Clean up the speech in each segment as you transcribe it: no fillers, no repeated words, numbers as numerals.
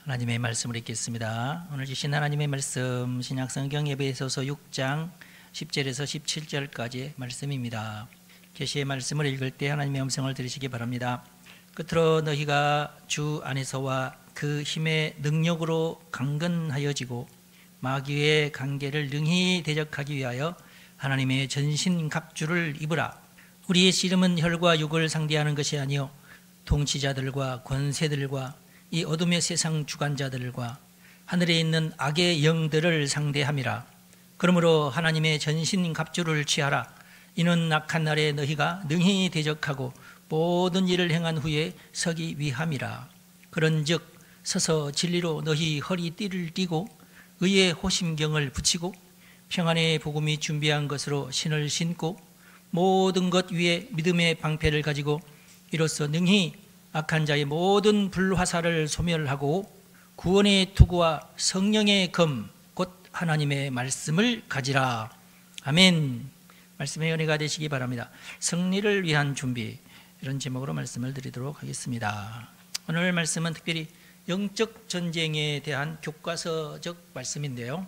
하나님의 말씀을 읽겠습니다. 오늘 주신 하나님의 말씀 신약성경 에베소서 6장 10절에서 17절까지의 말씀입니다. 계시의 말씀을 읽을 때 하나님의 음성을 들으시기 바랍니다. 끝으로 너희가 주 안에서와 그 힘의 능력으로 강건하여지고 마귀의 관계를 능히 대적하기 위하여 하나님의 전신갑주를 입으라. 우리의 씨름은 혈과 육을 상대하는 것이 아니요 통치자들과 권세들과 이 어둠의 세상 주관자들과 하늘에 있는 악의 영들을 상대함이라. 그러므로 하나님의 전신갑주를 취하라. 이는 악한 날에 너희가 능히 대적하고 모든 일을 행한 후에 서기 위함이라. 그런즉 서서 진리로 너희 허리띠를 띠고 의의 호심경을 붙이고 평안의 복음이 준비한 것으로 신을 신고 모든 것 위에 믿음의 방패를 가지고 이로써 능히 악한 자의 모든 불화살을 소멸하고 구원의 투구와 성령의 검 곧 하나님의 말씀을 가지라. 아멘. 말씀의 은혜가 되시기 바랍니다. 승리를 위한 준비, 이런 제목으로 말씀을 드리도록 하겠습니다. 오늘 말씀은 특별히 영적 전쟁에 대한 교과서적 말씀인데요,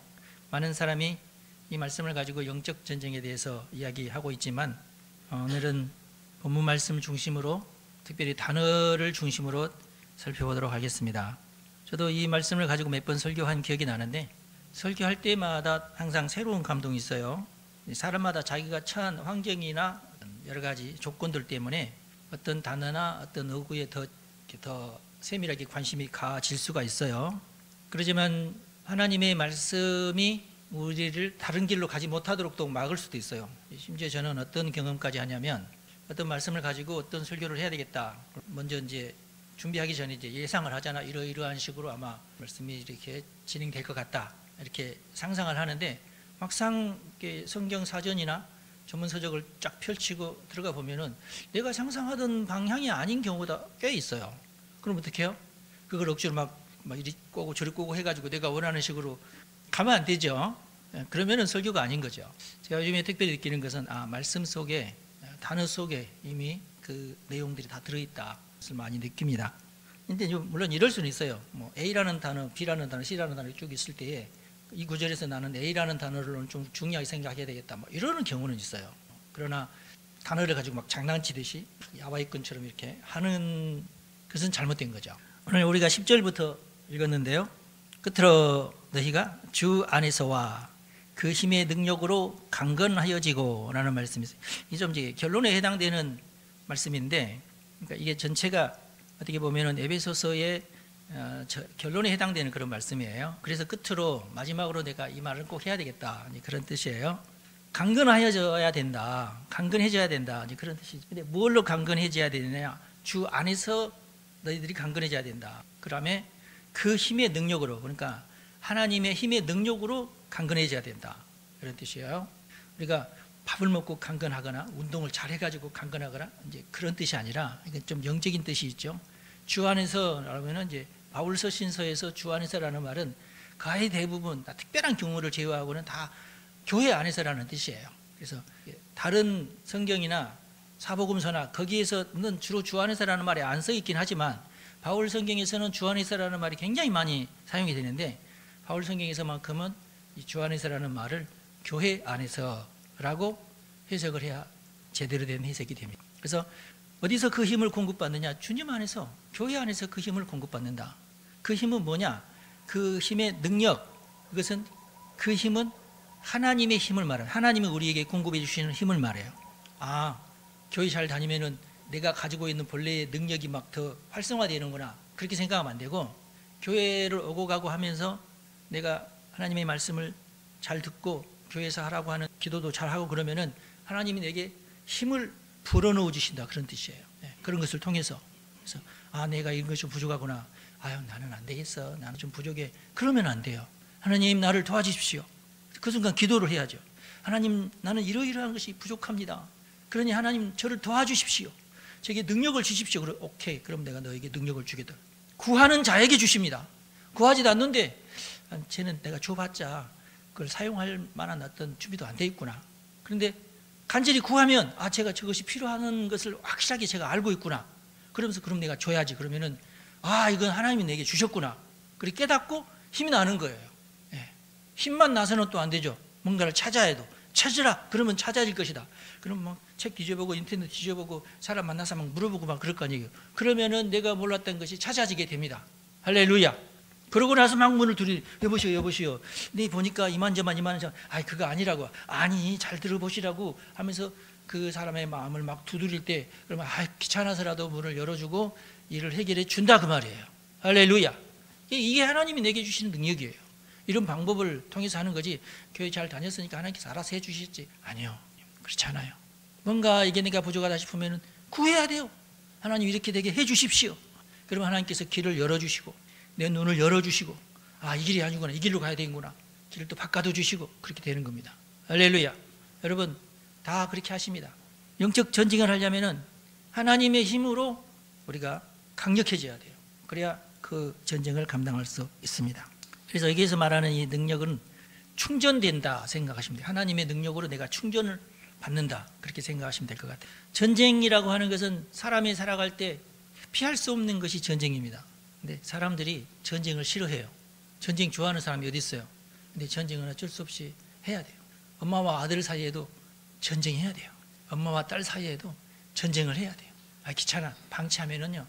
많은 사람이 이 말씀을 가지고 영적 전쟁에 대해서 이야기하고 있지만 오늘은 본문 말씀 중심으로 특별히 단어를 중심으로 살펴보도록 하겠습니다. 저도 이 말씀을 가지고 몇 번 설교한 기억이 나는데, 설교할 때마다 항상 새로운 감동이 있어요. 사람마다 자기가 처한 환경이나 여러 가지 조건들 때문에 어떤 단어나 어떤 어구에 더 세밀하게 관심이 가질 수가 있어요. 그렇지만 하나님의 말씀이 우리를 다른 길로 가지 못하도록 또 막을 수도 있어요. 심지어 저는 어떤 경험까지 하냐면, 어떤 말씀을 가지고 어떤 설교를 해야 되겠다, 먼저 이제 준비하기 전에 이제 예상을 하잖아. 이러이러한 식으로 아마 말씀이 이렇게 진행될 것 같다, 이렇게 상상을 하는데, 막상 성경 사전이나 전문 서적을 쫙 펼치고 들어가 보면은 내가 상상하던 방향이 아닌 경우가 꽤 있어요. 그럼 어떻게 해요? 그걸 억지로 막 이리 꼬고 저리 꼬고 해가지고 내가 원하는 식으로 가면 안 되죠. 그러면은 설교가 아닌 거죠. 제가 요즘에 특별히 느끼는 것은 말씀 속에, 단어 속에 이미 그 내용들이 다 들어있다, 것을 많이 느낍니다. 근데 물론 이럴 수는 있어요. 뭐 A라는 단어, B라는 단어, C라는 단어 쭉 있을 때에 이 구절에서 나는 A라는 단어를 좀 중요하게 생각해야 되겠다, 뭐 이러는 경우는 있어요. 그러나 단어를 가지고 막 장난치듯이 야바이꾼처럼 이렇게 하는 것은 잘못된 거죠. 오늘 우리가 10절부터 읽었는데요, 끝으로 너희가 주 안에서와 그 힘의 능력으로 강건하여지고 라는 말씀이 있어요. 이 좀 이제 결론에 해당되는 말씀인데, 그러니까 이게 전체가 어떻게 보면은 에베소서의 결론에 해당되는 그런 말씀이에요. 그래서 끝으로 마지막으로 내가 이 말을 꼭 해야 되겠다, 그런 뜻이에요. 강건하여져야 된다, 강건해져야 된다, 그런 뜻이죠. 근데 뭘로 강건해져야 되느냐? 주 안에서 너희들이 강건해져야 된다. 그다음에 그 힘의 능력으로, 그러니까 하나님의 힘의 능력으로 강건해져야 된다, 그런 뜻이에요. 우리가 밥을 먹고 강건하거나 운동을 잘 해가지고 강건하거나 이제 그런 뜻이 아니라, 이건 좀 영적인 뜻이 있죠. 주 안에서라면은 이제 바울서 신서에서 주 안에서라는 말은 거의 대부분 특별한 경우를 제외하고는 다 교회 안에서라는 뜻이에요. 그래서 다른 성경이나 사복음서나 거기에서는 주로 주 안에서라는 말이 안 써 있긴 하지만, 바울 성경에서는 주 안에서라는 말이 굉장히 많이 사용이 되는데, 바울 성경에서만큼은 이 주 안에서라는 말을 교회 안에서라고 해석을 해야 제대로 된 해석이 됩니다. 그래서 어디서 그 힘을 공급받느냐? 주님 안에서, 교회 안에서 그 힘을 공급받는다. 그 힘은 뭐냐? 그 힘의 능력, 그것은, 그 힘은 하나님의 힘을 말해요. 하나님이 우리에게 공급해 주시는 힘을 말해요. 교회 잘 다니면은 내가 가지고 있는 본래의 능력이 막 더 활성화되는구나, 그렇게 생각하면 안 되고, 교회를 오고 가고 하면서 내가 하나님의 말씀을 잘 듣고 교회에서 하라고 하는 기도도 잘 하고 그러면은 하나님이 내게 힘을 불어넣어 주신다, 그런 뜻이에요. 그런 것을 통해서. 그래서 내가 이런 것이 부족하구나, 나는 안 되겠어, 나는 좀 부족해, 그러면 안 돼요. 하나님 나를 도와주십시오. 그 순간 기도를 해야죠. 하나님, 나는 이러이러한 것이 부족합니다. 그러니 하나님 저를 도와주십시오. 저에게 능력을 주십시오. 그럼 오케이, 그럼 내가 너에게 능력을 주겠다. 구하는 자에게 주십니다. 구하지도 않는데 쟤는 내가 줘봤자 그걸 사용할 만한 어떤 준비도 안 돼 있구나. 그런데 간절히 구하면 제가 저것이 필요한 것을 확실하게 제가 알고 있구나. 그러면서 그럼 내가 줘야지. 그러면은 이건 하나님이 내게 주셨구나. 그렇게 깨닫고 힘이 나는 거예요. 예. 힘만 나서는 또 안 되죠. 뭔가를 찾아야 해도. 찾으라 그러면 찾아질 것이다. 그럼 막 책 뒤져보고 인터넷 뒤져보고 사람 만나서 막 물어보고 막 그럴 거 아니에요. 그러면은 내가 몰랐던 것이 찾아지게 됩니다. 할렐루야. 그러고 나서 막 문을 여보시오. 네 보니까 이만저만 아이 그거 아니라고. 아니 잘 들어보시라고 하면서 그 사람의 마음을 막 두드릴 때 그러면 귀찮아서라도 문을 열어주고 일을 해결해 준다 그 말이에요. 할렐루야. 이게 하나님이 내게 주시는 능력이에요. 이런 방법을 통해서 하는 거지. 교회 잘 다녔으니까 하나님께서 알아서 해주시겠지. 아니요. 그렇지 않아요. 뭔가 이게 내가 부족하다 싶으면 구해야 돼요. 하나님 이렇게 되게 해주십시오. 그러면 하나님께서 길을 열어주시고 내 눈을 열어주시고 이 길이 아니구나. 이 길로 가야 되는구나. 길을 또 바꿔도 주시고 그렇게 되는 겁니다. 할렐루야. 여러분 다 그렇게 하십니다. 영적 전쟁을 하려면 하나님의 힘으로 우리가 강력해져야 돼요. 그래야 그 전쟁을 감당할 수 있습니다. 그래서 여기에서 말하는 이 능력은 충전된다 생각하시면 돼요. 하나님의 능력으로 내가 충전을 받는다 그렇게 생각하시면 될 것 같아요. 전쟁이라고 하는 것은 사람이 살아갈 때 피할 수 없는 것이 전쟁입니다. 근데 사람들이 전쟁을 싫어해요. 전쟁 좋아하는 사람이 어디 있어요? 근데 전쟁은 어쩔 수 없이 해야 돼요. 엄마와 아들 사이에도 전쟁해야 돼요. 엄마와 딸 사이에도 전쟁을 해야 돼요. 귀찮아. 방치하면은요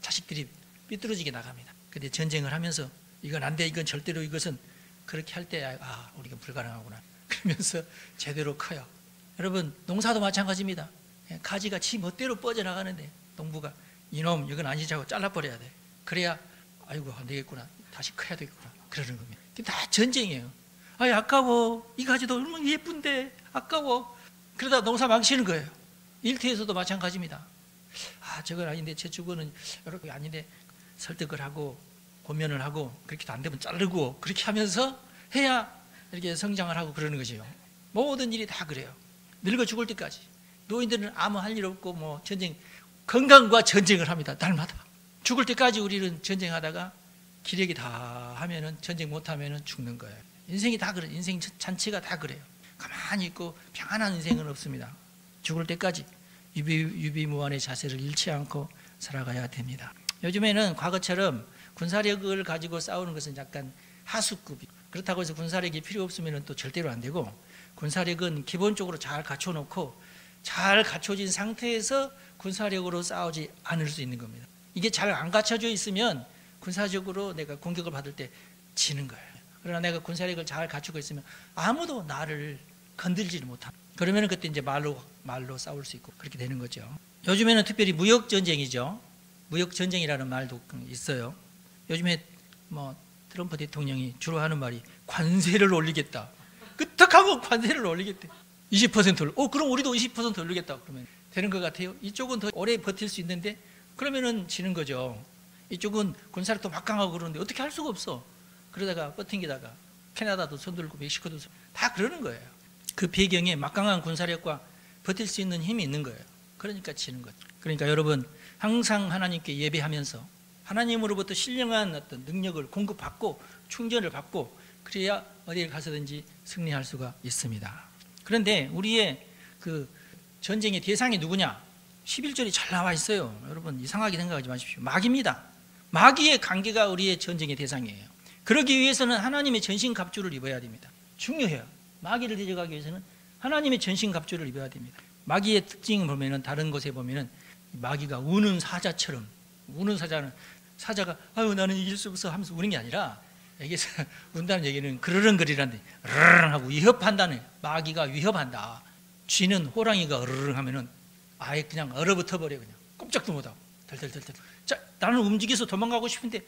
자식들이 삐뚤어지게 나갑니다. 근데 전쟁을 하면서 이건 안 돼. 이건 절대로 이것은 그렇게 할 때 우리가 불가능하구나. 그러면서 제대로 커요. 여러분 농사도 마찬가지입니다. 가지가 지 멋대로 뻗어나가는데 농부가 이놈 이건 아니지 하고 잘라버려야 돼. 그래야 아이고 안 되겠구나. 다시 커야 되겠구나. 그러는 겁니다. 다 전쟁이에요. 아까워. 이 가지도 얼마나 예쁜데 아까워. 그러다 농사 망치는 거예요. 일터에서도 마찬가지입니다. 저건 아닌데 제 주거는 이렇게 아닌데 설득을 하고 고면을 하고 그렇게도 안 되면 자르고 그렇게 하면서 해야 이렇게 성장을 하고 그러는 거죠. 모든 일이 다 그래요. 늙어 죽을 때까지. 노인들은 아무 할 일 없고 전쟁 건강과 전쟁을 합니다. 날마다. 죽을 때까지 우리는 전쟁하다가 기력이 다 하면은 전쟁 못하면은 죽는 거예요. 인생이 다 그래요. 인생 잔치가 다 그래요. 가만히 있고 평안한 인생은 없습니다. 죽을 때까지 유비무환의 자세를 잃지 않고 살아가야 됩니다. 요즘에는 과거처럼 군사력을 가지고 싸우는 것은 약간 하수급이. 그렇다고 해서 군사력이 필요 없으면 또 절대로 안 되고 군사력은 기본적으로 잘 갖춰놓고 잘 갖춰진 상태에서 군사력으로 싸우지 않을 수 있는 겁니다. 이게 잘 안 갖춰져 있으면 군사적으로 내가 공격을 받을 때 지는 거예요. 그러나 내가 군사력을 잘 갖추고 있으면 아무도 나를 건들지를 못합니다. 그러면 그때 이제 말로 싸울 수 있고 그렇게 되는 거죠. 요즘에는 특별히 무역 전쟁이죠. 무역 전쟁이라는 말도 있어요. 요즘에 트럼프 대통령이 주로 하는 말이 관세를 올리겠다. 끄떡하고 관세를 올리겠대. 20%를. 그럼 우리도 20% 올리겠다. 그러면 되는 것 같아요. 이쪽은 더 오래 버틸 수 있는데 그러면은 지는 거죠. 이쪽은 군사력도 막강하고 그러는데 어떻게 할 수가 없어. 그러다가 버팅기다가 캐나다도 손들고 멕시코도 다 그러는 거예요. 그 배경에 막강한 군사력과 버틸 수 있는 힘이 있는 거예요. 그러니까 지는 거죠. 그러니까 여러분 항상 하나님께 예배하면서 하나님으로부터 신령한 어떤 능력을 공급받고 충전을 받고 그래야 어디에 가서든지 승리할 수가 있습니다. 그런데 우리의 그 전쟁의 대상이 누구냐? 11절이 잘 나와 있어요. 여러분 이상하게 생각하지 마십시오. 마귀입니다. 마귀의 관계가 우리의 전쟁의 대상이에요. 그러기 위해서는 하나님의 전신갑주를 입어야 됩니다. 중요해요. 마귀를 대적하기 위해서는 하나님의 전신갑주를 입어야 됩니다. 마귀의 특징을 보면은 다른 곳에 보면은 마귀가 우는 사자처럼 우는 사자가 나는 이길 수 없어 하면서 우는 게 아니라 여기서 운다는 얘기는 그르릉거리란데 으르릉 하고 위협한다는 마귀가 위협한다. 쥐는 호랑이가 으르릉 하면은 아예 그냥 얼어붙어 버려 그냥 꼼짝도 못하고 덜덜덜덜. 자 나는 움직여서 도망가고 싶은데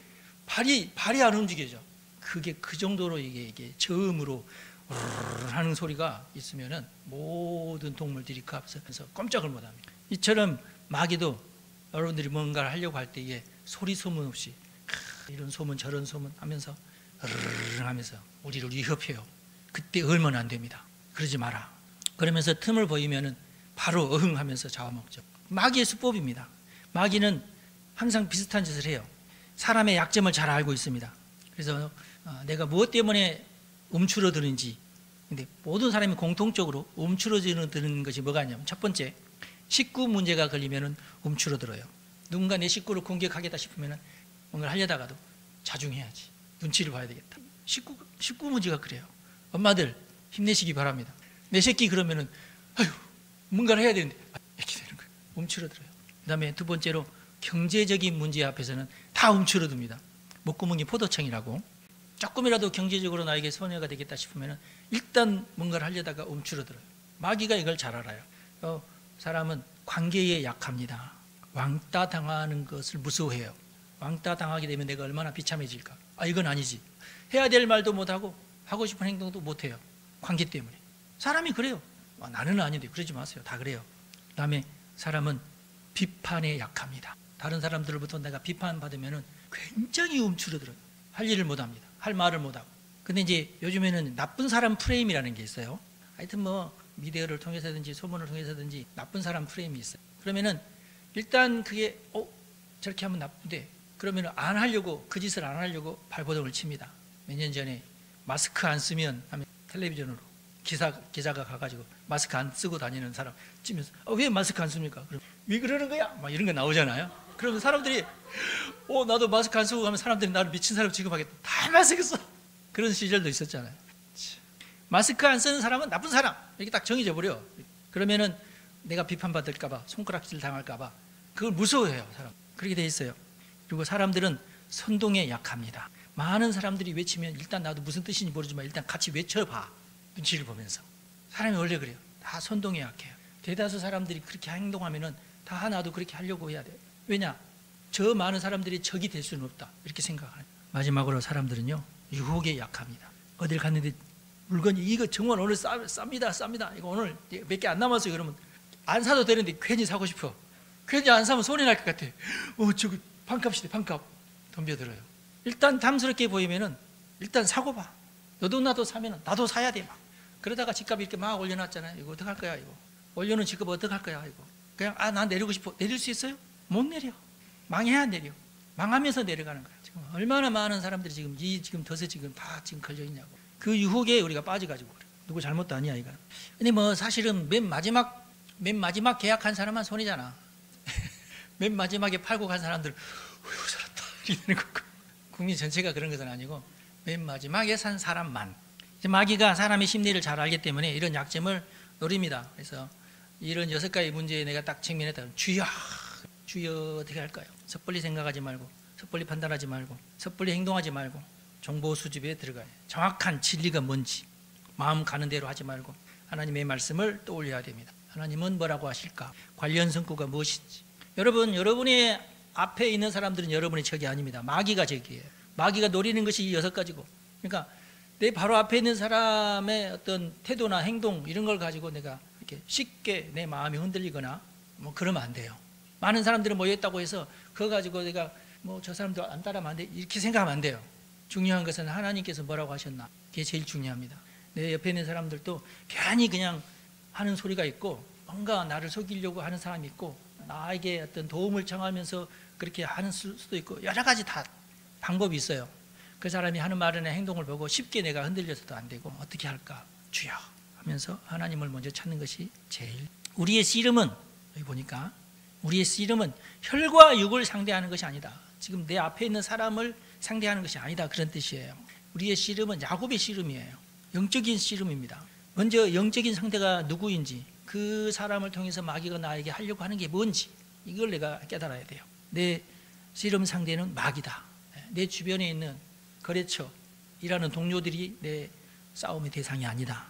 발이 안 움직여져. 그게 그 정도로 이게 저음으로 으르릉 하는 소리가 있으면은 모든 동물들이 그 앞에서 꼼짝을 못합니다. 이처럼 마귀도 여러분들이 뭔가를 하려고 할 때 이게 소리 소문 없이 이런 소문 저런 소문 하면서 으르릉 하면서 우리를 위협해요. 그때 얼면 안 됩니다. 그러지 마라. 그러면서 틈을 보이면은 바로 어흥하면서 잡아먹죠. 마귀의 수법입니다. 마귀는 항상 비슷한 짓을 해요. 사람의 약점을 잘 알고 있습니다. 그래서 내가 무엇 때문에 움츠러드는지, 근데 모든 사람이 공통적으로 움츠러드는 것이 뭐가 있냐면 첫 번째, 식구 문제가 걸리면은 움츠러들어요. 누군가 내 식구를 공격하겠다 싶으면은 뭔가를 하려다가도 자중해야지. 눈치를 봐야 되겠다. 식구 문제가 그래요. 엄마들 힘내시기 바랍니다. 내 새끼 그러면은 아유 뭔가를 해야 되는데 이렇게 되는 거예요. 움츠러들어요. 그다음에 두 번째로 경제적인 문제 앞에서는 다 움츠러듭니다. 목구멍이 포도청이라고. 조금이라도 경제적으로 나에게 손해가 되겠다 싶으면 일단 뭔가를 하려다가 움츠러들어요. 마귀가 이걸 잘 알아요. 사람은 관계에 약합니다. 왕따 당하는 것을 무서워해요. 왕따 당하게 되면 내가 얼마나 비참해질까. 이건 아니지. 해야 될 말도 못하고 하고 싶은 행동도 못해요. 관계 때문에. 사람이 그래요. 나는 아닌데 그러지 마세요. 다 그래요. 그 다음에 사람은 비판에 약합니다. 다른 사람들로부터 내가 비판받으면 굉장히 움츠러들어요. 할 일을 못합니다. 할 말을 못하고. 근데 이제 요즘에는 나쁜 사람 프레임이라는 게 있어요. 하여튼 뭐 미디어를 통해서든지 소문을 통해서든지 나쁜 사람 프레임이 있어요. 그러면은 일단 그게 저렇게 하면 나쁜데 그러면 안 하려고, 그 짓을 안 하려고 발버둥을 칩니다. 몇 년 전에 마스크 안 쓰면 하면 텔레비전으로 기자가 가가지고 마스크 안 쓰고 다니는 사람 치면서 왜 마스크 안 씁니까? 그럼 왜 그러는 거야? 막 이런 거 나오잖아요. 그러면 사람들이 나도 마스크 안 쓰고 가면 사람들이 나를 미친 사람 취급하겠다. 다 마스크 써. 그런 시절도 있었잖아요. 마스크 안 쓰는 사람은 나쁜 사람 이렇게 딱 정해져 버려. 그러면은 내가 비판받을까봐, 손가락질 당할까봐 그걸 무서워해요. 사람 그렇게 돼 있어요. 그리고 사람들은 선동에 약합니다. 많은 사람들이 외치면 일단 나도 무슨 뜻인지 모르지만 일단 같이 외쳐봐. 눈치를 보면서. 사람이 원래 그래요. 다 선동에 약해요. 대다수 사람들이 그렇게 행동하면은 다 나도 그렇게 하려고 해야 돼요. 왜냐? 저 많은 사람들이 적이 될 수는 없다. 이렇게 생각하는. 마지막으로 사람들은요, 유혹에 약합니다. 어딜 갔는데 물건이 이거 정말 오늘 쌉니다. 이거 오늘 몇 개 안 남았어요. 그러면 안 사도 되는데 괜히 사고 싶어. 괜히 안 사면 손해 날 것 같아. 저거 반값이래, 반값. 덤벼들어요. 일단 담스럽게 보이면은 일단 사고 봐. 너도 나도 사면은 나도 사야 돼. 막. 그러다가 집값 이렇게 막 올려놨잖아요. 이거 어떡할 거야, 이거. 올려놓은 집값 어떡할 거야, 이거. 그냥 난 내리고 싶어. 내릴 수 있어요? 못 내려. 망해야 내려. 망하면서 내려가는 거야. 지금 얼마나 많은 사람들이 지금 덫에 다 걸려 있냐고. 그 유혹에 우리가 빠져가지고 그래. 누구 잘못도 아니야, 이거. 근데 뭐 사실은 맨 마지막 계약한 사람만 손이잖아. 맨 마지막에 팔고 간 사람들, 살았다. 이렇게 되는 거고. 국민 전체가 그런 것은 아니고, 맨 마지막에 산 사람만. 마귀가 사람의 심리를 잘 알기 때문에 이런 약점을 노립니다. 그래서 이런 6가지 문제에 내가 딱 직면했다. 주여 어떻게 할까요? 섣불리 생각하지 말고, 섣불리 판단하지 말고, 섣불리 행동하지 말고, 정보 수집에 들어가요. 정확한 진리가 뭔지 마음 가는 대로 하지 말고 하나님의 말씀을 떠올려야 됩니다. 하나님은 뭐라고 하실까? 관련 성구가 무엇인지. 여러분의 앞에 있는 사람들은 여러분의 적이 아닙니다. 마귀가 적이에요. 마귀가 노리는 것이 이 6가지고. 그러니까 내 바로 앞에 있는 사람의 어떤 태도나 행동 이런 걸 가지고 내가 이렇게 쉽게 내 마음이 흔들리거나 뭐 그러면 안 돼요. 많은 사람들이 모여있다고 해서 그거 가지고 내가 뭐 저 사람들 안 따라하면 안 돼 이렇게 생각하면 안 돼요. 중요한 것은 하나님께서 뭐라고 하셨나, 그게 제일 중요합니다. 내 옆에 있는 사람들도 괜히 그냥 하는 소리가 있고, 뭔가 나를 속이려고 하는 사람이 있고, 나에게 어떤 도움을 청하면서 그렇게 하는 수도 있고, 여러 가지 다 방법이 있어요. 그 사람이 하는 말이나 행동을 보고 쉽게 내가 흔들려서도 안 되고, 어떻게 할까? 주여 하면서 하나님을 먼저 찾는 것이 제일. 우리의 씨름은, 여기 보니까 우리의 씨름은 혈과 육을 상대하는 것이 아니다. 지금 내 앞에 있는 사람을 상대하는 것이 아니다, 그런 뜻이에요. 우리의 씨름은 야곱의 씨름이에요. 영적인 씨름입니다. 먼저 영적인 상대가 누구인지, 그 사람을 통해서 마귀가 나에게 하려고 하는 게 뭔지, 이걸 내가 깨달아야 돼요. 내 씨름 상대는 마귀다. 내 주변에 있는 거래처 일하는 동료들이 내 싸움의 대상이 아니다.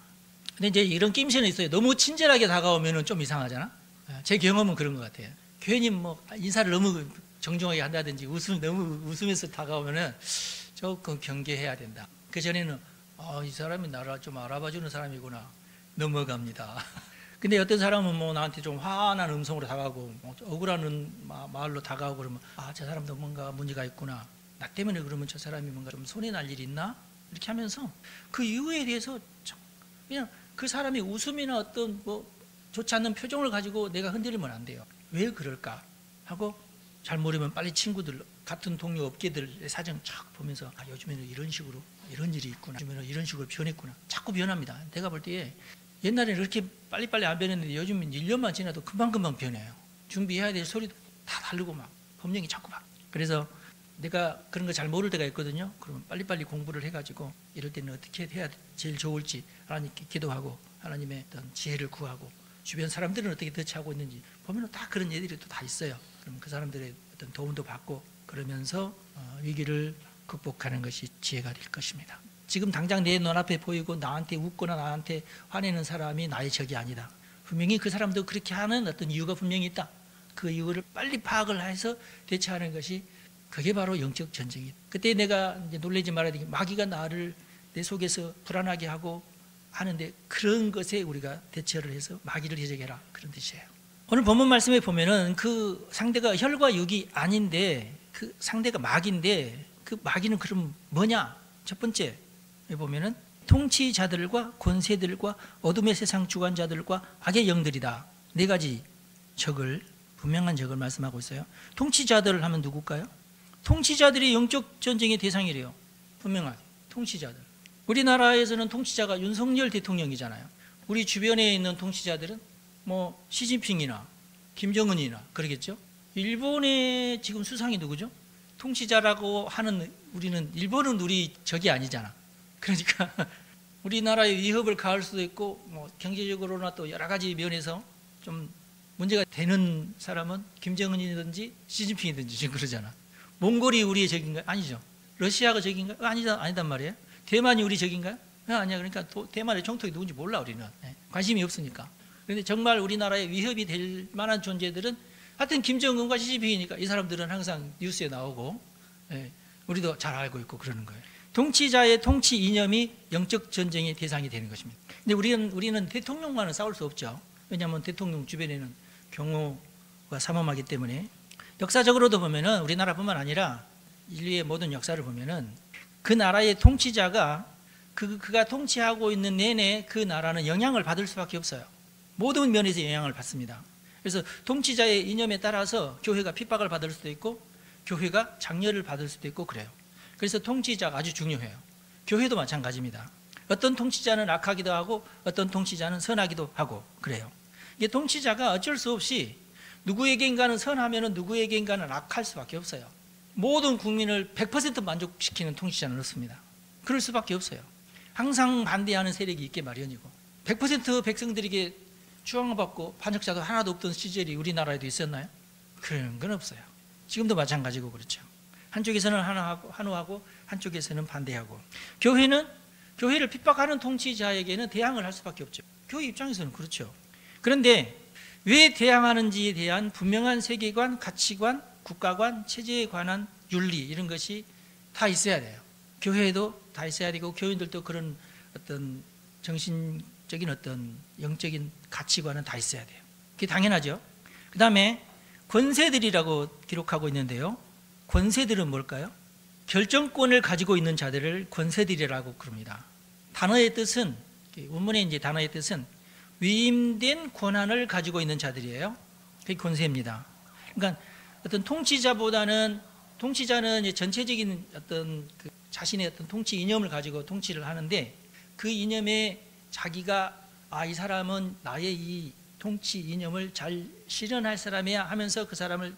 근데 이제 이런 낌새는 있어요. 너무 친절하게 다가오면 좀 이상하잖아. 제 경험은 그런 것 같아요. 괜히 뭐 인사를 너무 정중하게 한다든지 너무 웃으면서 다가오면은 조금 경계해야 된다. 그 전에는 이 사람이 나를 좀 알아봐주는 사람이구나, 넘어갑니다. 근데 어떤 사람은 뭐 나한테 좀 화난 음성으로 다가오고, 억울한 말로 다가오고 그러면 저 사람도 뭔가 문제가 있구나. 나 때문에 그러면 저 사람이 뭔가 좀 손해 날 일이 있나? 이렇게 하면서 그 이유에 대해서 그냥 그 사람이 웃음이나 어떤 뭐 좋지 않는 표정을 가지고 내가 흔들리면 안 돼요. 왜 그럴까 하고 잘 모르면 빨리 친구들, 같은 동료 업계들의 사정 쫙 보면서 요즘에는 이런 식으로 이런 일이 있구나, 요즘에는 이런 식으로 변했구나. 자꾸 변합니다. 내가 볼 때 옛날에는 이렇게 빨리빨리 안 변했는데 요즘은 1년만 지나도 금방금방 변해요. 준비해야 될 소리도 다 다르고 막 법령이 자꾸 막. 그래서 내가 그런 거 잘 모를 때가 있거든요. 그러면 빨리빨리 공부를 해가지고 이럴 때는 어떻게 해야 제일 좋을지 하나님께 기도하고 하나님의 어떤 지혜를 구하고 주변 사람들은 어떻게 대처하고 있는지 보면 다 그런 예들이 또 다 있어요. 그럼 그 사람들의 어떤 도움도 받고 그러면서 위기를 극복하는 것이 지혜가 될 것입니다. 지금 당장 내 눈앞에 보이고 나한테 웃거나 나한테 화내는 사람이 나의 적이 아니다. 분명히 그 사람도 그렇게 하는 어떤 이유가 분명히 있다. 그 이유를 빨리 파악을 해서 대처하는 것이 그게 바로 영적 전쟁이다. 그때 내가 이제 놀라지 말아야 되겠다. 마귀가 나를 내 속에서 불안하게 하고 하는데 그런 것에 우리가 대처를 해서 마귀를 해적해라 그런 뜻이에요. 오늘 본문 말씀에 보면은 그 상대가 혈과 육이 아닌데 그 상대가 마귀인데 그 마귀는 그럼 뭐냐? 첫 번째 보면은 통치자들과 권세들과 어둠의 세상 주관자들과 악의 영들이다. 네 가지 적을 분명한 적을 말씀하고 있어요. 통치자들 하면 누굴까요? 통치자들이 영적 전쟁의 대상이래요. 분명하게 통치자들. 우리나라에서는 통치자가 윤석열 대통령이잖아요. 우리 주변에 있는 통치자들은 뭐 시진핑이나 김정은이나 그러겠죠. 일본의 지금 수상이 누구죠? 통치자라고 하는 우리는 일본은 우리 적이 아니잖아. 그러니까 우리나라에 위협을 가할 수도 있고 뭐 경제적으로나 또 여러 가지 면에서 좀 문제가 되는 사람은 김정은이든지 시진핑이든지 지금 그러잖아. 몽골이 우리의 적인가요? 아니죠. 러시아가 적인가요? 아니단 말이에요. 대만이 우리 적인가요? 아니야. 그러니까 대만의 정통이 누군지 몰라 우리는. 관심이 없으니까. 그런데 정말 우리나라에 위협이 될 만한 존재들은 하여튼 김정은과 시진핑이니까 이 사람들은 항상 뉴스에 나오고 우리도 잘 알고 있고 그러는 거예요. 통치자의 통치 이념이 영적 전쟁의 대상이 되는 것입니다. 근데 우리는 대통령과는 싸울 수 없죠. 왜냐하면 대통령 주변에는 경호가 삼엄하기 때문에. 역사적으로도 보면은 우리나라뿐만 아니라 인류의 모든 역사를 보면은 그 나라의 통치자가 그가 통치하고 있는 내내 그 나라는 영향을 받을 수밖에 없어요. 모든 면에서 영향을 받습니다. 그래서 통치자의 이념에 따라서 교회가 핍박을 받을 수도 있고 교회가 장려를 받을 수도 있고 그래요. 그래서 통치자가 아주 중요해요. 교회도 마찬가지입니다. 어떤 통치자는 악하기도 하고 어떤 통치자는 선하기도 하고 그래요. 이게 통치자가 어쩔 수 없이 누구에게인가는 선하면 누구에게인가는 악할 수밖에 없어요. 모든 국민을 100% 만족시키는 통치자는 없습니다. 그럴 수밖에 없어요. 항상 반대하는 세력이 있게 마련이고 100% 백성들에게 추앙받고 반역자도 하나도 없던 시절이 우리나라에도 있었나요? 그런 건 없어요. 지금도 마찬가지고 그렇죠. 한쪽에서는 환호하고 한쪽에서는 반대하고. 교회를 핍박하는 통치자에게는 대항을 할 수밖에 없죠. 교회 입장에서는 그렇죠. 그런데 왜 대항하는지에 대한 분명한 세계관, 가치관, 국가관, 체제에 관한 윤리 이런 것이 다 있어야 돼요. 교회에도 다 있어야 되고 교인들도 그런 어떤 정신적인 어떤 영적인 가치관은 다 있어야 돼요. 그게 당연하죠. 그 다음에 권세들이라고 기록하고 있는데요. 권세들은 뭘까요? 결정권을 가지고 있는 자들을 권세들이라고 그럽니다. 단어의 뜻은, 원문의 이제 단어의 뜻은 위임된 권한을 가지고 있는 자들이에요. 그게 권세입니다. 그러니까 어떤 통치자는 이제 전체적인 어떤 그 자신의 어떤 통치 이념을 가지고 통치를 하는데 그 이념에 자기가 이 사람은 나의 이 통치 이념을 잘 실현할 사람이야 하면서 그 사람을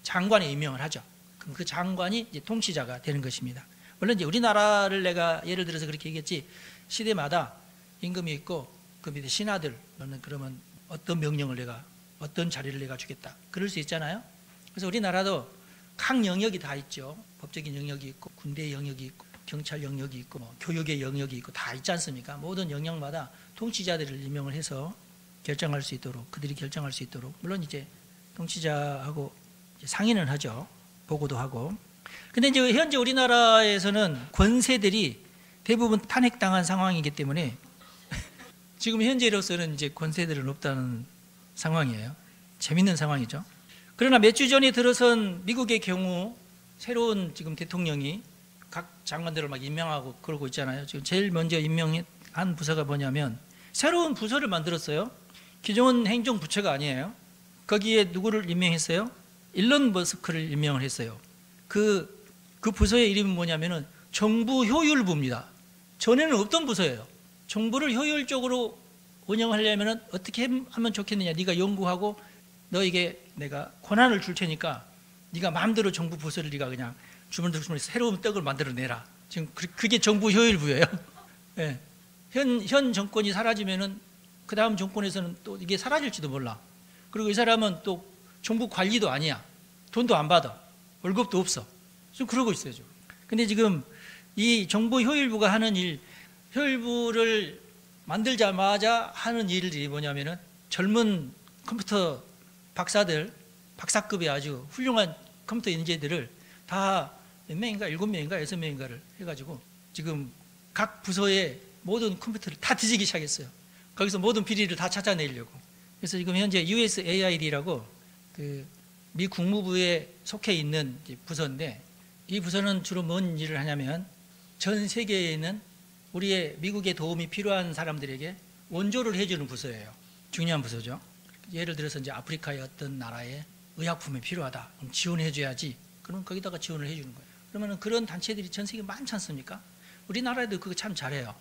장관에 임명을 하죠. 그럼 그 장관이 이제 통치자가 되는 것입니다. 물론 이제 우리나라를 내가 예를 들어서 그렇게 얘기했지 시대마다 임금이 있고 그 밑에 신하들 그러면 어떤 명령을 내가 어떤 자리를 내가 주겠다 그럴 수 있잖아요. 그래서 우리나라도 각 영역이 다 있죠. 법적인 영역이 있고 군대 영역이 있고 경찰 영역이 있고 뭐 교육의 영역이 있고 다 있지 않습니까? 모든 영역마다 통치자들을 임명을 해서 결정할 수 있도록 그들이 결정할 수 있도록 물론 이제 통치자하고 이제 상의는 하죠. 보고도 하고. 근데 이제 현재 우리나라에서는 권세들이 대부분 탄핵당한 상황이기 때문에 지금 현재로서는 이제 권세들은 없다는 상황이에요. 재밌는 상황이죠. 그러나 몇 주 전에 들어선 미국의 경우 새로운 지금 대통령이 각 장관들을 막 임명하고 그러고 있잖아요. 지금 제일 먼저 임명한 부서가 뭐냐면 새로운 부서를 만들었어요. 기존 행정부처가 아니에요. 거기에 누구를 임명했어요? 일론 머스크를 임명을 했어요. 그 부서의 이름이 뭐냐면은 정부효율부입니다. 전에는 없던 부서예요. 정부를 효율적으로 운영하려면 어떻게 하면 좋겠느냐. 네가 연구하고 너에게 내가 권한을 줄 테니까 네가 마음대로 정부 부서를 네가 그냥 주민들 새로운 떡을 만들어내라. 지금 그게 정부 효율부예요. 예. 현 정권이 사라지면은 그 다음 정권에서는 또 이게 사라질지도 몰라. 그리고 이 사람은 또 정부 관리도 아니야. 돈도 안 받아. 월급도 없어. 지금 그러고 있어요. 지금. 근데 지금 이 정부 효율부가 하는 일, 효율부를 만들자마자 하는 일들이 뭐냐면은 젊은 컴퓨터 박사들, 박사급의 아주 훌륭한 컴퓨터 인재들을 다 몇 명인가, 7명인가, 6명인가를 해가지고 지금 각 부서의 모든 컴퓨터를 다 뒤지기 시작했어요. 거기서 모든 비리를 다 찾아내려고. 그래서 지금 현재 USAID라고 그 미 국무부에 속해 있는 부서인데, 이 부서는 주로 뭔 일을 하냐면 전 세계에 있는 우리의 미국의 도움이 필요한 사람들에게 원조를 해주는 부서예요. 중요한 부서죠. 예를 들어서 이제 아프리카의 어떤 나라에 의약품이 필요하다. 그럼 지원해줘야지. 그럼 거기다가 지원을 해주는 거예요. 그러면 그런 단체들이 전 세계에 많지 않습니까? 우리나라에도 그거 참 잘해요.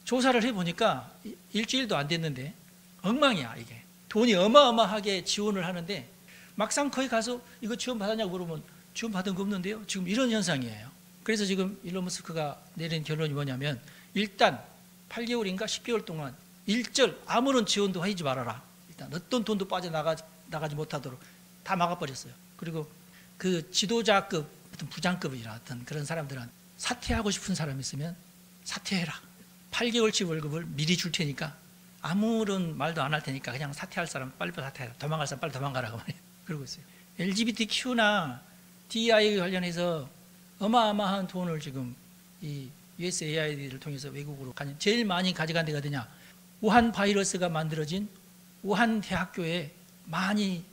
조사를 해보니까 일주일도 안 됐는데 엉망이야 이게. 돈이 어마어마하게 지원을 하는데 막상 거기 가서 이거 지원 받았냐고 물으면 지원 받은 거 없는데요. 지금 이런 현상이에요. 그래서 지금 일론 머스크가 내린 결론이 뭐냐면 일단 8개월인가 10개월 동안 일절 아무런 지원도 하지 말아라. 일단 어떤 돈도 빠져나가지 못하도록 다 막아버렸어요. 그리고 그 지도자급, 어떤 부장급이나 어떤 그런 사람들은 사퇴하고 싶은 사람이 있으면 사퇴해라. 8개월치 월급을 미리 줄 테니까 아무런 말도 안 할 테니까 그냥 사퇴할 사람 빨리 사퇴해라. 도망갈 사람 빨리 도망가라고 말이에요. 그러고 있어요. LGBTQ나 DEI 관련해서 어마어마한 돈을 지금 이 USAID를 통해서 외국으로 제일 많이 가져간 데가 어디냐? 우한 바이러스가 만들어진 우한 대학교에 많이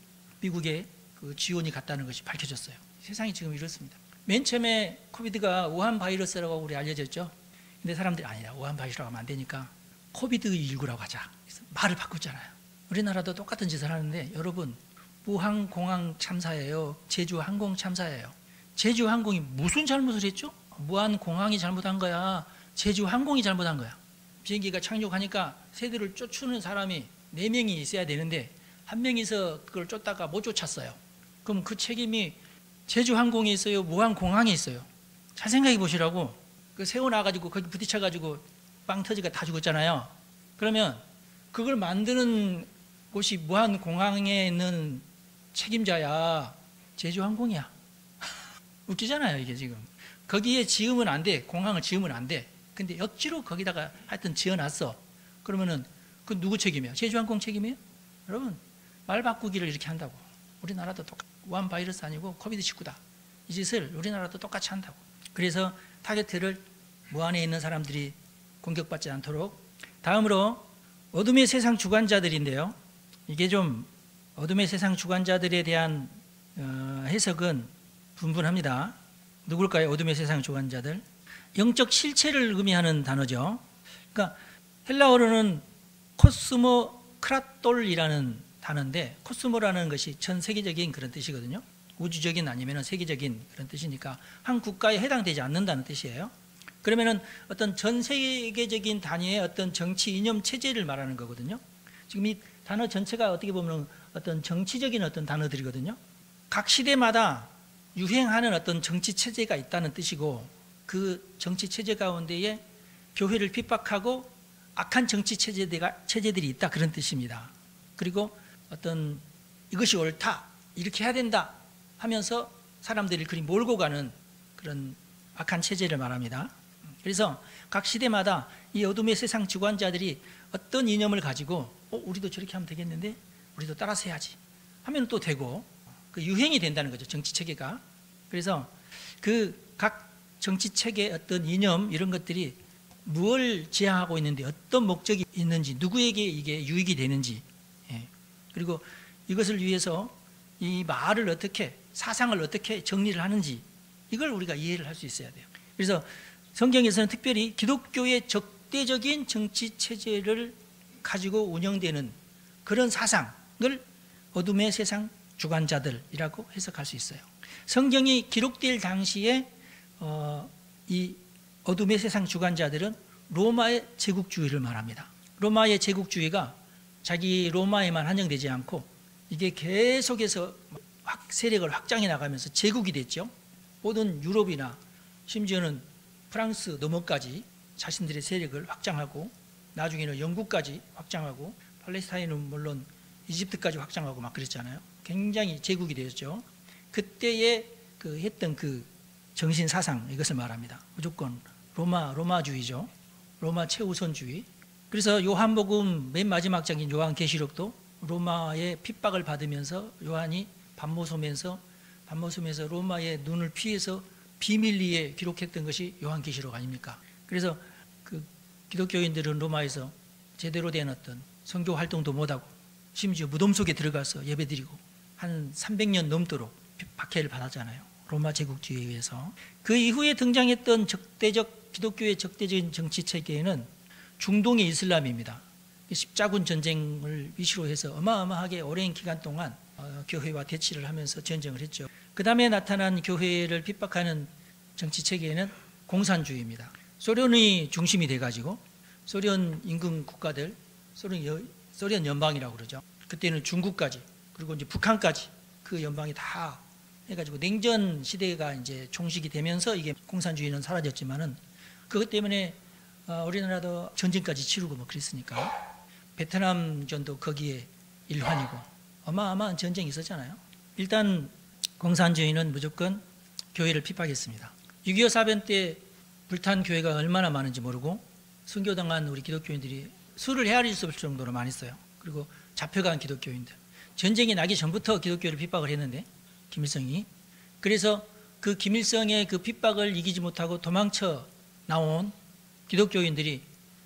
미국의 그 지원이 갔다는 것이 밝혀졌어요. 세상이 지금 이렇습니다. 맨 처음에 코비드가 우한 바이러스라고 우리 알려졌죠. 근데 사람들이 아니라 우한 바이러스라고 하면 안 되니까 코비드19라고 하자. 그래서 말을 바꿨잖아요. 우리나라도 똑같은 짓을 하는데 여러분, 무항공항 참사예요. 제주 항공 참사예요. 제주 항공이 무슨 잘못을 했죠? 무한공항이 잘못한 거야. 제주 항공이 잘못한 거야. 비행기가 착륙하니까 새들을 쫓는 사람이 4명이 있어야 되는데 1명이서 그걸 쫓다가 못 쫓았어요. 그럼 그 책임이 제주 항공에 있어요? 무한공항에 있어요? 잘 생각해 보시라고. 그 세워놔가지고 거기 부딪혀가지고 빵 터지가 다 죽었잖아요. 그러면 그걸 만드는 곳이 무한공항에 있는 책임자야. 제주항공이야. 웃기잖아요 이게 지금. 거기에 지으면 안 돼. 공항을 지으면 안 돼. 근데 억지로 거기다가 하여튼 지어놨어. 그러면은 그 누구 책임이야? 제주항공 책임이에요? 여러분, 말 바꾸기를 이렇게 한다고. 우리나라도 똑같이 우한 바이러스 아니고 코비드19다. 이 짓을 우리나라도 똑같이 한다고. 그래서 타겟을 무한에 있는 사람들이 공격받지 않도록. 다음으로 어둠의 세상 주관자들인데요. 이게 좀 어둠의 세상 주관자들에 대한 해석은 분분합니다. 누굴까요? 어둠의 세상 주관자들. 영적 실체를 의미하는 단어죠. 그러니까 헬라어로는 코스모크라톨이라는 단어인데, 코스모라는 것이 전 세계적인 그런 뜻이거든요. 우주적인 아니면 세계적인 그런 뜻이니까 한 국가에 해당되지 않는다는 뜻이에요. 그러면은 어떤 전 세계적인 단위의 어떤 정치 이념 체제를 말하는 거거든요. 지금 이 단어 전체가 어떻게 보면 어떤 정치적인 어떤 단어들이거든요. 각 시대마다 유행하는 어떤 정치 체제가 있다는 뜻이고, 그 정치 체제 가운데에 교회를 핍박하고 악한 정치 체제들이 있다, 그런 뜻입니다. 그리고 어떤 이것이 옳다, 이렇게 해야 된다 하면서 사람들이 그리 몰고 가는 그런 악한 체제를 말합니다. 그래서 각 시대마다 이 어둠의 세상 주관자들이 어떤 이념을 가지고 우리도 저렇게 하면 되겠는데 우리도 따라서 해야지 하면 또 되고, 그 유행이 된다는 거죠, 정치 체계가. 그래서 그 각 정치 체계의 어떤 이념 이런 것들이 무엇을 지향하고 있는데 어떤 목적이 있는지, 누구에게 이게 유익이 되는지, 그리고 이것을 위해서 이 말을 어떻게, 사상을 어떻게 정리를 하는지, 이걸 우리가 이해를 할 수 있어야 돼요. 그래서 성경에서는 특별히 기독교의 적대적인 정치 체제를 가지고 운영되는 그런 사상을 어둠의 세상 주관자들이라고 해석할 수 있어요. 성경이 기록될 당시에 이 어둠의 세상 주관자들은 로마의 제국주의를 말합니다. 로마의 제국주의가 자기 로마에만 한정되지 않고 이게 계속해서 세력을 확장해 나가면서 제국이 됐죠. 모든 유럽이나 심지어는 프랑스 너머까지 자신들의 세력을 확장하고 나중에는 영국까지 확장하고 팔레스타인은 물론 이집트까지 확장하고 막 그랬잖아요. 굉장히 제국이 되었죠. 그때의 했던 정신 사상, 이것을 말합니다. 무조건 로마주의죠. 로마 최우선주의. 그래서 요한복음 맨 마지막 장인 요한계시록도 로마의 핍박을 받으면서 요한이 밤모섬에서 로마의 눈을 피해서 비밀리에 기록했던 것이 요한계시록 아닙니까? 그래서 기독교인들은 로마에서 제대로 된 어떤 선교 활동도 못하고 심지어 무덤 속에 들어가서 예배드리고 한 300년 넘도록 박해를 받았잖아요. 로마 제국주의에 의해서. 그 이후에 등장했던 기독교의 적대적인 정치 체계에는 중동의 이슬람입니다. 십자군 전쟁을 이슈로 해서 어마어마하게 오랜 기간 동안 교회와 대치를 하면서 전쟁을 했죠. 그 다음에 나타난 교회를 핍박하는 정치 체계에는 공산주의입니다. 소련이 중심이 돼가지고 소련 인근 국가들, 소련 연방이라고 그러죠. 그때는 중국까지 그리고 이제 북한까지 그 연방이 다 해가지고 냉전 시대가 이제 종식이 되면서 이게 공산주의는 사라졌지만은 그것 때문에 우리나라도 전쟁까지 치르고 뭐 그랬으니까 베트남전도 거기에 일환이고 어마어마한 전쟁이 있었잖아요. 일단 공산주의는 무조건 교회를 핍박했습니다. 6.25 사변 때 불탄 교회가 얼마나 많은지 모르고 순교당한 우리 기독교인들이 수를 헤아릴 수 없을 정도로 많았어요. 그리고 잡혀간 기독교인들. 전쟁이 나기 전부터 기독교를 핍박을 했는데 김일성이. 그래서 그 김일성의 그 핍박을 이기지 못하고 도망쳐 나온 기독교인들이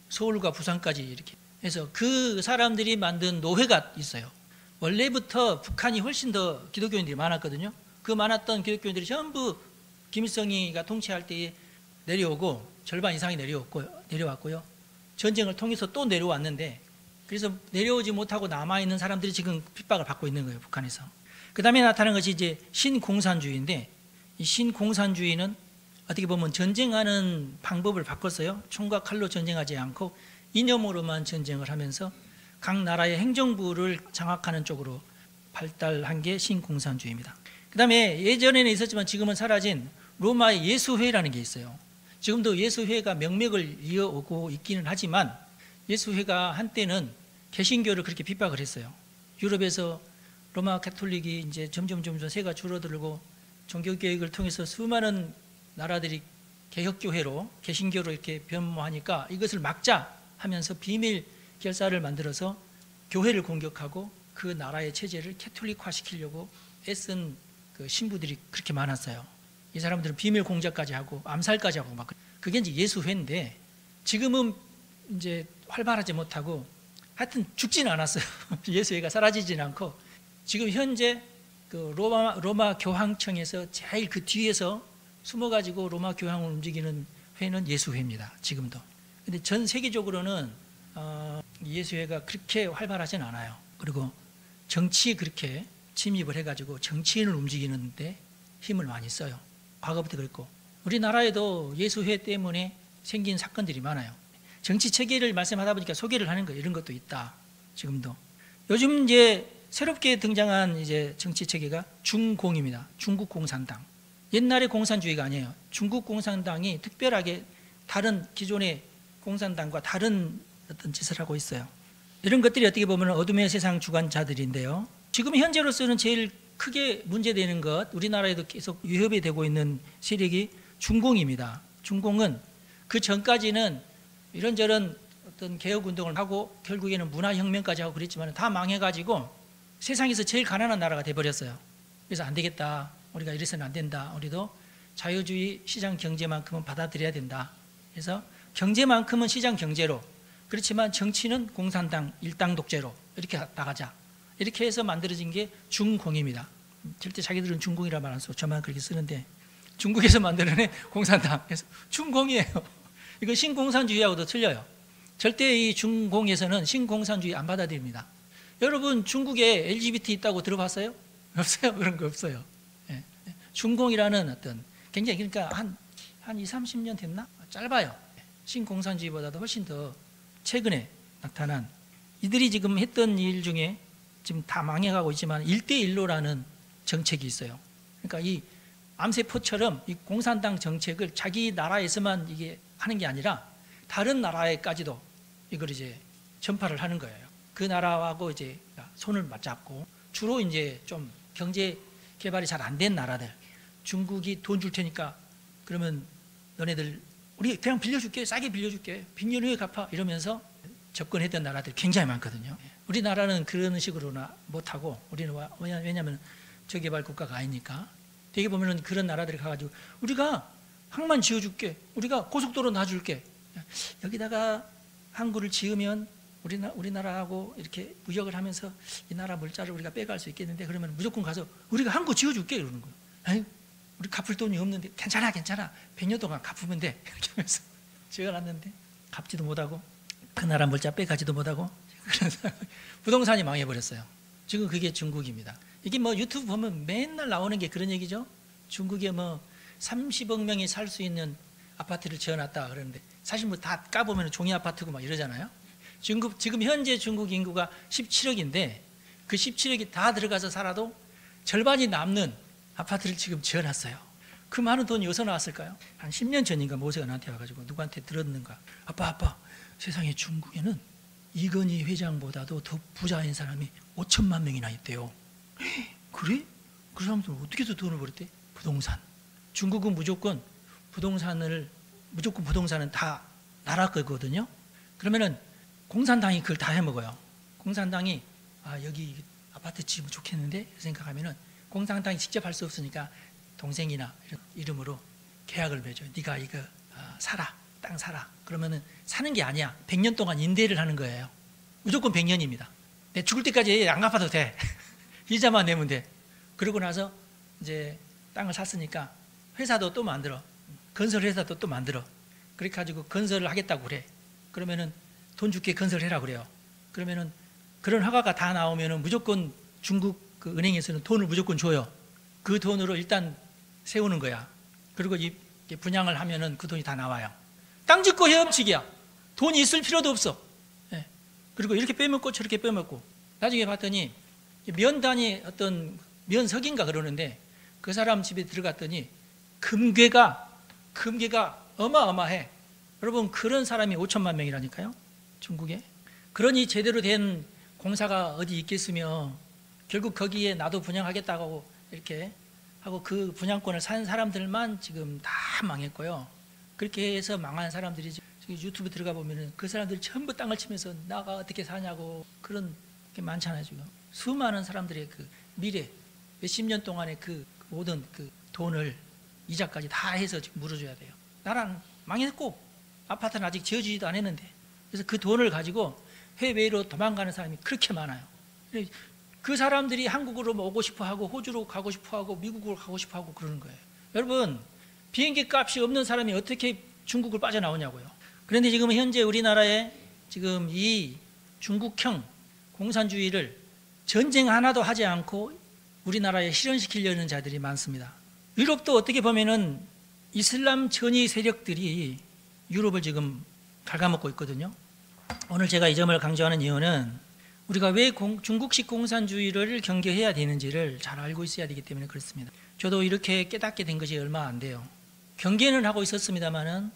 서울과 부산까지 이렇게 해서 그 사람들이 만든 노회가 있어요. 원래부터 북한이 훨씬 더 기독교인들이 많았거든요. 그 많았던 기독교인들이 전부 김일성이가 통치할 때에 내려오고 절반 이상이 내려왔고요. 전쟁을 통해서 또 내려왔는데 그래서 내려오지 못하고 남아있는 사람들이 지금 핍박을 받고 있는 거예요. 북한에서. 그 다음에 나타난 것이 이제 신공산주의인데 이 신공산주의는 어떻게 보면 전쟁하는 방법을 바꿨어요. 총과 칼로 전쟁하지 않고 이념으로만 전쟁을 하면서 각 나라의 행정부를 장악하는 쪽으로 발달한 게 신공산주의입니다. 그 다음에 예전에는 있었지만 지금은 사라진 로마의 예수회라는 게 있어요. 지금도 예수회가 명맥을 이어오고 있기는 하지만 예수회가 한때는 개신교를 그렇게 핍박을 했어요. 유럽에서 로마 가톨릭이 이제 점점 세가 줄어들고 종교개혁을 통해서 수많은 나라들이 개혁교회로 개신교로 이렇게 변모하니까 이것을 막자 하면서 비밀 결사를 만들어서 교회를 공격하고 그 나라의 체제를 캐톨릭화 시키려고 애쓴 그 신부들이 그렇게 많았어요. 이 사람들은 비밀 공작까지 하고 암살까지 하고 막 그게 이제 예수회인데 지금은 이제 활발하지 못하고 하여튼 죽지는 않았어요. 예수회가 사라지지는 않고 지금 현재 그 로마 교황청에서 제일 그 뒤에서 숨어가지고 로마 교황을 움직이는 회는 예수회입니다. 지금도. 근데 전 세계적으로는 예수회가 그렇게 활발하진 않아요. 그리고 정치에 그렇게 침입을 해가지고 정치인을 움직이는데 힘을 많이 써요. 과거부터 그랬고 우리나라에도 예수회 때문에 생긴 사건들이 많아요. 정치 체계를 말씀하다 보니까 소개를 하는 거 이런 것도 있다. 지금도. 요즘 이제 새롭게 등장한 이제 정치 체계가 중공입니다. 중국 공산당. 옛날의 공산주의가 아니에요. 중국 공산당이 특별하게 다른 기존의 공산당과 다른 어떤 짓을 하고 있어요. 이런 것들이 어떻게 보면 어둠의 세상 주관자들인데요. 지금 현재로서는 제일 크게 문제되는 것, 우리나라에도 계속 위협이 되고 있는 세력이 중공입니다. 중공은 그 전까지는 이런저런 어떤 개혁운동을 하고 결국에는 문화혁명까지 하고 그랬지만 다 망해가지고 세상에서 제일 가난한 나라가 돼버렸어요. 그래서 안 되겠다. 우리가 이래서는 안 된다. 우리도 자유주의 시장 경제만큼은 받아들여야 된다. 그래서 경제만큼은 시장 경제로, 그렇지만 정치는 공산당 일당 독재로 이렇게 나가자. 이렇게 해서 만들어진 게 중공입니다. 절대 자기들은 중공이라 말 안 써. 저만 그렇게 쓰는데 중국에서 만들어낸 공산당. 그래서 중공이에요. 이건 신공산주의하고도 틀려요. 절대 이 중공에서는 신공산주의 안 받아들입니다. 여러분 중국에 LGBT 있다고 들어봤어요? 없어요. 그런 거 없어요. 예. 중공이라는 어떤 굉장히 그러니까 한 20, 30년 됐나? 짧아요. 신공산주의보다도 훨씬 더 최근에 나타난 이들이 지금 했던 일 중에 지금 다 망해가고 있지만 1대1로라는 정책이 있어요. 그러니까 이 암세포처럼 이 공산당 정책을 자기 나라에서만 이게 하는 게 아니라 다른 나라에까지도 이걸 이제 전파를 하는 거예요. 그 나라하고 이제 손을 맞잡고 주로 이제 좀 경제 개발이 잘 안 된 나라들, 중국이 돈 줄 테니까 그러면 너네들 우리 그냥 빌려줄게, 싸게 빌려줄게, 빚년 후에 갚아 이러면서 접근했던 나라들이 굉장히 많거든요. 우리나라는 그런 식으로나 못하고 우리는 왜냐하면 저개발 국가가 아니니까 되게 보면은 그런 나라들이 가가지고 우리가 항만 지어줄게, 우리가 고속도로 놔줄게, 여기다가 항구를 지으면 우리나라하고 이렇게 무역을 하면서 이 나라 물자를 우리가 빼갈 수 있겠는데 그러면 무조건 가서 우리가 항구 지어줄게 이러는 거예요. 아니, 우리 갚을 돈이 없는데 괜찮아 100년 동안 갚으면 돼 이렇게 하면서 지어놨는데 갚지도 못하고 그 나라 물자 빼가지도 못하고 그래서 부동산이 망해버렸어요. 지금 그게 중국입니다. 이게 뭐 유튜브 보면 맨날 나오는 게 그런 얘기죠. 중국에 뭐 30억 명이 살 수 있는 아파트를 지어놨다 그러는데 사실 뭐 다 까보면 종이 아파트고 막 이러잖아요. 지금 현재 중국 인구가 17억인데 그 17억이 다 들어가서 살아도 절반이 남는 아파트를 지금 지어놨어요. 그 많은 돈이 어디서 나왔을까요? 한 10년 전인가 모세가 나한테 와가지고 누구한테 들었는가, 아빠 세상에 중국에는 이건희 회장보다도 더 부자인 사람이 5천만 명이나 있대요. 그래? 그 사람들은 어떻게 해서 돈을 벌었대? 부동산. 중국은 무조건 부동산은 다 나라 거거든요. 그러면은 공산당이 그걸 다 해먹어요. 공산당이 여기 아파트 지으면 좋겠는데 생각하면은 공산당이 직접 할 수 없으니까 동생이나 이름으로 계약을 맺어요. 네가 이거 사라, 땅 사라. 그러면은 사는 게 아니야. 100년 동안 임대를 하는 거예요. 무조건 100년입니다. 내 죽을 때까지 안 갚아도 돼. 이자만 내면 돼. 그러고 나서 이제 땅을 샀으니까 회사도 또 만들어. 건설 회사도 또 만들어. 그렇게 가지고 건설을 하겠다고 그래. 그러면은 돈 줄게 건설해라 그래요. 그러면은 그런 허가가 다 나오면은 무조건 중국 그 은행에서는 돈을 무조건 줘요. 그 돈으로 일단 세우는 거야. 그리고 이 분양을 하면은 그 돈이 다 나와요. 땅 짓고 헤엄치기야. 돈이 있을 필요도 없어. 예. 그리고 이렇게 빼먹고 저렇게 빼먹고 나중에 봤더니 면단이 어떤 면석인가 그러는데 그 사람 집에 들어갔더니 금괴가 어마어마해. 여러분 그런 사람이 5천만 명이라니까요. 중국에. 그러니 제대로 된 공사가 어디 있겠으며 결국 거기에 나도 분양하겠다고 이렇게 하고 그 분양권을 산 사람들만 지금 다 망했고요. 그렇게 해서 망한 사람들이 지금 유튜브 들어가 보면은 그 사람들이 전부 땅을 치면서 나가 어떻게 사냐고 그런 게 많잖아요. 지금 수많은 사람들의 그 미래 몇십 년 동안의 그 모든 그 돈을 이자까지 다 해서 지금 물어줘야 돼요. 나라는 망했고 아파트는 아직 지어지지도 않았는데 그래서 그 돈을 가지고 해외로 도망가는 사람이 그렇게 많아요. 그 사람들이 한국으로 오고 싶어 하고 호주로 가고 싶어 하고 미국으로 가고 싶어 하고 그러는 거예요. 여러분 비행기 값이 없는 사람이 어떻게 중국을 빠져나오냐고요. 그런데 지금 현재 우리나라에 지금 이 중국형 공산주의를 전쟁 하나도 하지 않고 우리나라에 실현시키려는 자들이 많습니다. 유럽도 어떻게 보면은 이슬람 전위 세력들이 유럽을 지금 갉아먹고 있거든요. 오늘 제가 이 점을 강조하는 이유는 우리가 왜 중국식 공산주의를 경계해야 되는지를 잘 알고 있어야 되기 때문에 그렇습니다. 저도 이렇게 깨닫게 된 것이 얼마 안 돼요. 경계는 하고 있었습니다만은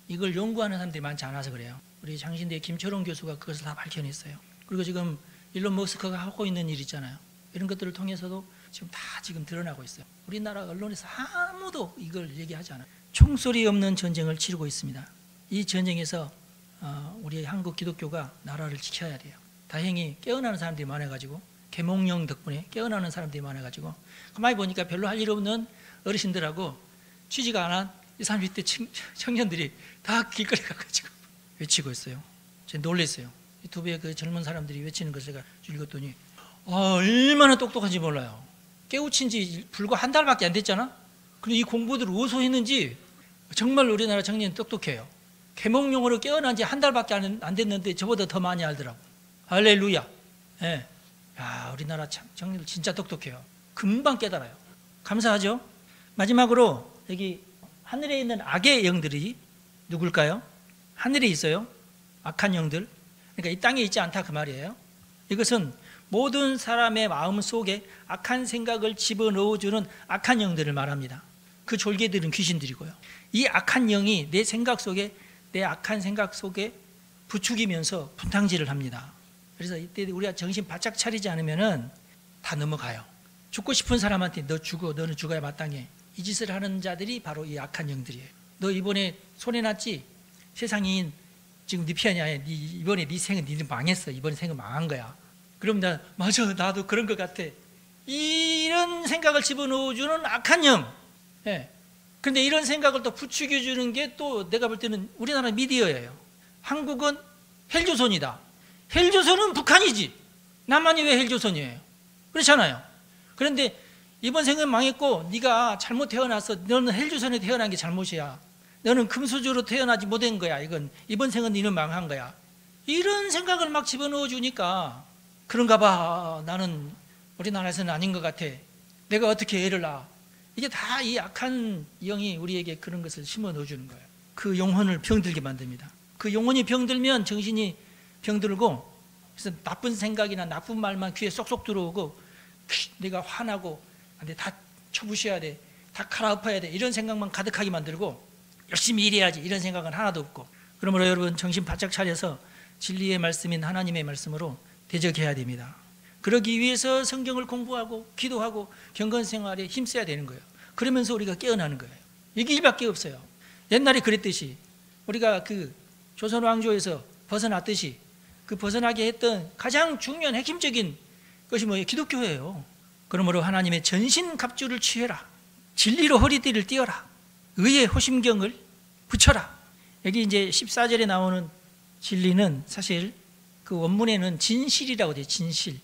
이걸 연구하는 사람들이 많지 않아서 그래요. 우리 장신대 김철원 교수가 그것을 다 밝혀냈어요. 그리고 지금 일론 머스크가 하고 있는 일 있잖아요. 이런 것들을 통해서도 지금 다 지금 드러나고 있어요. 우리나라 언론에서 아무도 이걸 얘기하지 않아요. 총소리 없는 전쟁을 치르고 있습니다. 이 전쟁에서 우리 한국 기독교가 나라를 지켜야 돼요. 다행히 깨어나는 사람들이 많아가지고 계몽령 덕분에 깨어나는 사람들이 많아가지고 가만히 보니까 별로 할 일 없는 어르신들하고 취직 안 한 20, 30대 청년들이 다 길거리 가가지고 외치고 있어요. 제가 놀랐어요. 유튜브에 그 젊은 사람들이 외치는 것을 제가 읽었더니 얼마나 똑똑한지 몰라요. 깨우친 지 불과 한 달밖에 안 됐잖아. 그리고 이 공부들을 어디서 했는지 정말 우리나라 청년이 똑똑해요. 계몽령으로 깨어난 지 한 달밖에 안 됐는데 저보다 더 많이 알더라고. 할렐루야. 예. 야, 우리나라 청년들 진짜 똑똑해요. 금방 깨달아요. 감사하죠? 마지막으로 여기 하늘에 있는 악의 영들이 누굴까요? 하늘에 있어요. 악한 영들. 그러니까 이 땅에 있지 않다 그 말이에요. 이것은 모든 사람의 마음 속에 악한 생각을 집어넣어주는 악한 영들을 말합니다. 그 졸개들은 귀신들이고요. 이 악한 영이 내 생각 속에, 내 악한 생각 속에 부추기면서 분탕질을 합니다. 그래서 이때 우리가 정신 바짝 차리지 않으면은 다 넘어가요. 죽고 싶은 사람한테 너 죽어, 너는 죽어야 마땅해. 이 짓을 하는 자들이 바로 이 악한 영들이에요. 너 이번에 손해났지? 세상이 지금 네 편이 아니야. 이번에 네 생은 니는 망했어. 이번 생은 망한 거야. 그럼 맞아, 나도 그런 것 같아. 이런 생각을 집어넣어주는 악한 영. 예. 근데 이런 생각을 또 부추겨주는 게 또 내가 볼 때는 우리나라 미디어예요. 한국은 헬조선이다. 헬조선은 북한이지. 남한이 왜 헬조선이에요? 그렇잖아요. 그런데 이번 생은 망했고 네가 잘못 태어나서 너는 헬조선에 태어난 게 잘못이야. 너는 금수저로 태어나지 못한 거야. 이번 생은 너는 망한 거야. 이런 생각을 막 집어넣어 주니까 그런가 봐. 나는 우리나라에서는 아닌 것 같아. 내가 어떻게 애를 낳아. 이게 다 이 악한 영이 우리에게 그런 것을 심어 넣어주는 거예요. 그 영혼을 병들게 만듭니다. 그 영혼이 병들면 정신이 병들고, 그래서 나쁜 생각이나 나쁜 말만 귀에 쏙쏙 들어오고, 내가 화나고 다 쳐부셔야 돼, 다 갈아엎어야 돼, 이런 생각만 가득하게 만들고 열심히 일해야지, 이런 생각은 하나도 없고. 그러므로 여러분 정신 바짝 차려서 진리의 말씀인 하나님의 말씀으로 대적해야 됩니다. 그러기 위해서 성경을 공부하고 기도하고 경건생활에 힘써야 되는 거예요. 그러면서 우리가 깨어나는 거예요. 이게 일밖에 없어요. 옛날에 그랬듯이 우리가 그 조선 왕조에서 벗어났듯이 그 벗어나게 했던 가장 중요한 핵심적인 것이 뭐예요? 기독교예요. 그러므로 하나님의 전신갑주를 취해라. 진리로 허리띠를 띄어라. 의의 호심경을 붙여라. 여기 이제 14절에 나오는 진리는 사실 그 원문에는 진실이라고 돼요. 진실.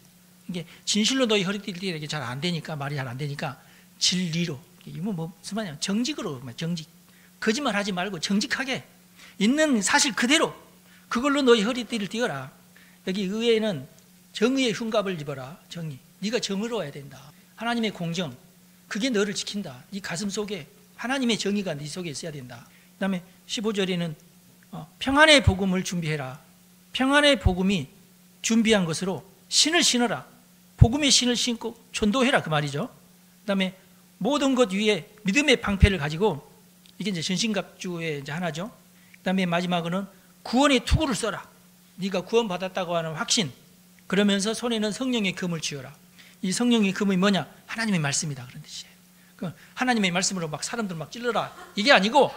이게 진실로 너희 허리띠를 띄어라. 이게 잘 안 되니까, 말이 잘 안 되니까 진리로. 이거 무슨 말이냐? 정직으로, 정직. 거짓말 하지 말고 정직하게 있는 사실 그대로 그걸로 너희 허리띠를 띄어라. 여기 의에는 정의의 흉갑을 입어라. 정의. 네가 정의로워야 된다. 하나님의 공정, 그게 너를 지킨다. 네 가슴 속에 하나님의 정의가 네 속에 있어야 된다. 그 다음에 15절에는 평안의 복음을 준비해라. 평안의 복음이 준비한 것으로 신을 신어라. 복음의 신을 신고 전도해라, 그 말이죠. 그 다음에 모든 것 위에 믿음의 방패를 가지고, 이게 이제 전신갑주의 이제 하나죠. 그 다음에 마지막으로는 구원의 투구를 써라. 네가 구원받았다고 하는 확신. 그러면서 손에는 성령의 금을 쥐어라. 이 성령의 금이 뭐냐? 하나님의 말씀이다, 그런 뜻이에요. 하나님의 말씀으로 막 사람들 막 찔러라, 이게 아니고,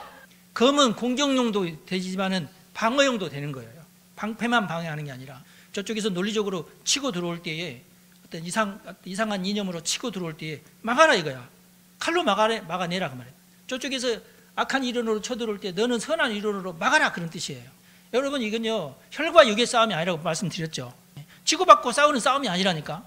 검은 공격용도 되지만은 방어용도 되는 거예요. 방패만 방해하는 게 아니라 저쪽에서 논리적으로 치고 들어올 때에 어떤 이상한 이념으로 치고 들어올 때에 막아라, 이거야. 칼로 막아내라, 그 말이에요. 저쪽에서 악한 이론으로 쳐들어올 때 너는 선한 이론으로 막아라, 그런 뜻이에요. 여러분, 이건요 혈과 육의 싸움이 아니라고 말씀드렸죠. 치고받고 싸우는 싸움이 아니라니까.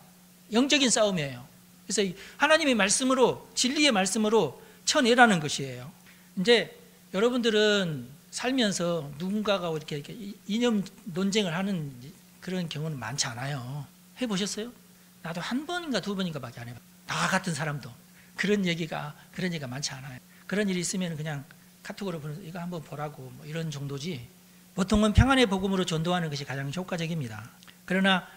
영적인 싸움이에요. 그래서 하나님의 말씀으로, 진리의 말씀으로 쳐내라는 것이에요. 이제 여러분들은 살면서 누군가가 이렇게 이념 논쟁을 하는 그런 경우는 많지 않아요. 해보셨어요? 나도 한 번인가 두 번인가 밖에 안 해봐요. 나 같은 사람도 그런 얘기가 많지 않아요. 그런 일이 있으면 그냥 카톡으로 보내서 이거 한번 보라고, 뭐 이런 정도지. 보통은 평안의 복음으로 전도하는 것이 가장 효과적입니다. 그러나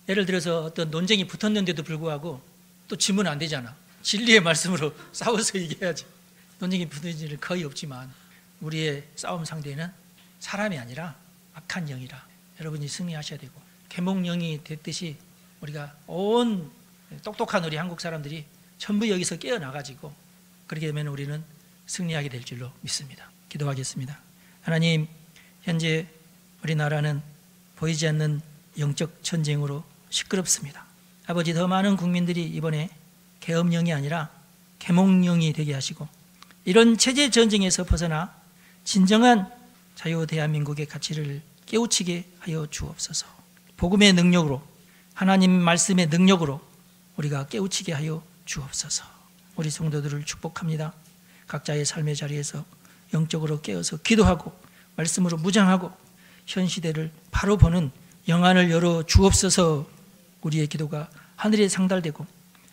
예를 들어서 어떤 논쟁이 붙었는데도 불구하고 또 지면 안 되잖아. 진리의 말씀으로 싸워서 이겨야지. 논쟁이 붙은 일은 거의 없지만 우리의 싸움 상대는 사람이 아니라 악한 영이라 여러분이 승리하셔야 되고, 계몽령이 됐듯이 우리가 온 똑똑한 우리 한국 사람들이 전부 여기서 깨어나가지고 그렇게 되면 우리는 승리하게 될 줄로 믿습니다. 기도하겠습니다. 하나님, 현재 우리나라는 보이지 않는 영적 전쟁으로 시끄럽습니다. 아버지, 더 많은 국민들이 이번에 계엄령이 아니라 계몽령이 되게 하시고, 이런 체제 전쟁에서 벗어나 진정한 자유 대한민국의 가치를 깨우치게 하여 주옵소서. 복음의 능력으로, 하나님 말씀의 능력으로 우리가 깨우치게 하여 주옵소서. 우리 성도들을 축복합니다. 각자의 삶의 자리에서 영적으로 깨어서 기도하고 말씀으로 무장하고 현 시대를 바로 보는 영안을 열어 주옵소서. 우리의 기도가 하늘에 상달되고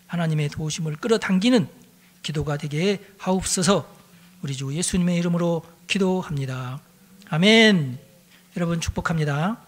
하나님의 도우심을 끌어당기는 기도가 되게 하옵소서. 우리 주 예수님의 이름으로 기도합니다. 아멘. 여러분 축복합니다.